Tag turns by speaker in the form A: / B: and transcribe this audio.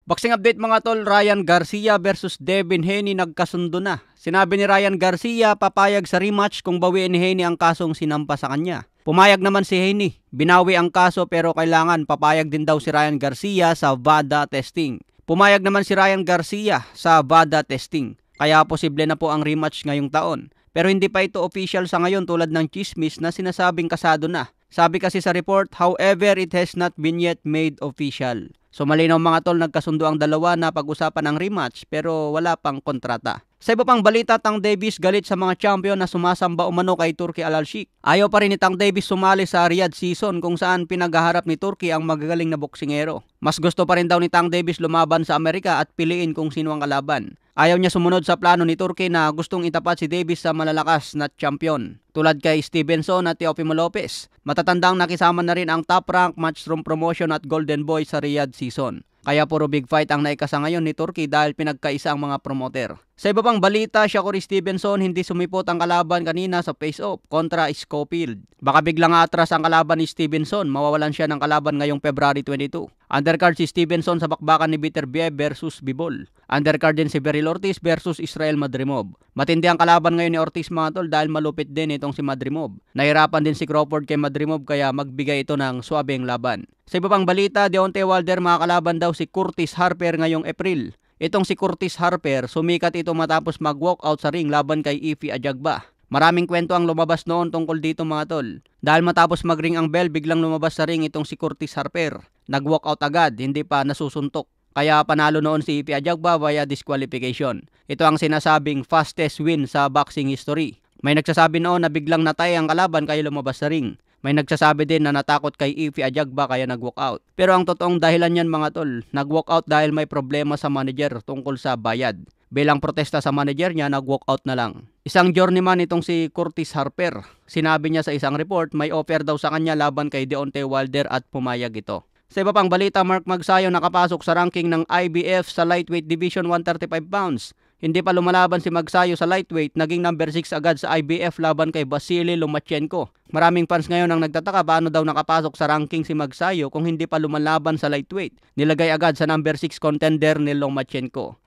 A: Boxing update mga tol, Ryan Garcia versus Devin Haney nagkasundo na. Sinabi ni Ryan Garcia papayag sa rematch kung bawiin ni Haney ang kasong sinampa sa kanya. Pumayag naman si Haney, binawi ang kaso pero kailangan papayag din daw si Ryan Garcia sa VADA testing. Pumayag naman si Ryan Garcia sa VADA testing, kaya posible na po ang rematch ngayong taon. Pero hindi pa ito official sa ngayon tulad ng chismis na sinasabing kasado na. Sabi kasi sa report, however, it has not been yet made official. So malinaw mga tol, nagkasundo ang dalawa na pag-usapan ng rematch pero wala pang kontrata. Sa iba pang balita, Tank Davis galit sa mga champion na sumasamba umano kay Turki Al Sheikh. Ayaw pa rin ni Tank Davis sumali sa Riyadh season kung saan pinaghaharap ni Turki ang magagaling na boksingero. Mas gusto pa rin daw ni Tank Davis lumaban sa Amerika at piliin kung sino ang kalaban. Ayaw niya sumunod sa plano ni Turki na gustong itapat si Davis sa malalakas na champion tulad kay Stevenson at Teofimo Lopez. Matatandang nakisama na rin ang Top Rank, Matchroom Promotion at Golden Boy sa Riyadh season. Kaya puro big fight ang naikasa ngayon ni Turki dahil pinagkaisa ang mga promoter. Sa iba pang balita, Shakur Stevenson hindi sumipot ang kalaban kanina sa face-off kontra Schofield. Baka biglang atras ang kalaban ni Stevenson, mawawalan siya ng kalaban ngayong February 22. Undercard si Stevenson sa bakbakan ni Beterbiev versus Bivol. Undercard din si Beryl Ortiz versus Israel Madrimov. Matindi ang kalaban ngayon ni Ortiz mga tol dahil malupit din itong si Madrimov. Nahirapan din si Crawford kay Madrimov kaya magbigay ito ng suabeng laban. Sa iba pang balita, Deontay Wilder makakalaban daw si Curtis Harper ngayong April. Itong si Curtis Harper, sumikat ito matapos mag-walkout sa ring laban kay Ify Ajagba. Maraming kwento ang lumabas noon tungkol dito mga tol. Dahil matapos mag-ring ang bell, biglang lumabas sa ring itong si Curtis Harper. Nag-walkout agad, hindi pa nasusuntok. Kaya panalo noon si Ify Ajagba via disqualification. Ito ang sinasabing fastest win sa boxing history. May nagsasabi noon na biglang natay ang kalaban kaya lumabas sa ring. May nagsasabi din na natakot kay Ify Ajagba kaya nag-walkout. Pero ang totoong dahilan yan mga tol, nag-walkout dahil may problema sa manager tungkol sa bayad. Bilang protesta sa manager niya, nag-walkout na lang. Isang journeyman itong si Curtis Harper. Sinabi niya sa isang report, may offer daw sa kanya laban kay Deontay Wilder at pumayag ito. Sa iba pang balita, Mark Magsayo nakapasok sa ranking ng IBF sa lightweight division 135 pounds. Hindi pa lumalaban si Magsayo sa lightweight, naging number 6 agad sa IBF laban kay Vasily Lomachenko. Maraming fans ngayon ang nagtataka paano daw nakapasok sa ranking si Magsayo kung hindi pa lumalaban sa lightweight. Nilagay agad sa number 6 contender ni Lomachenko.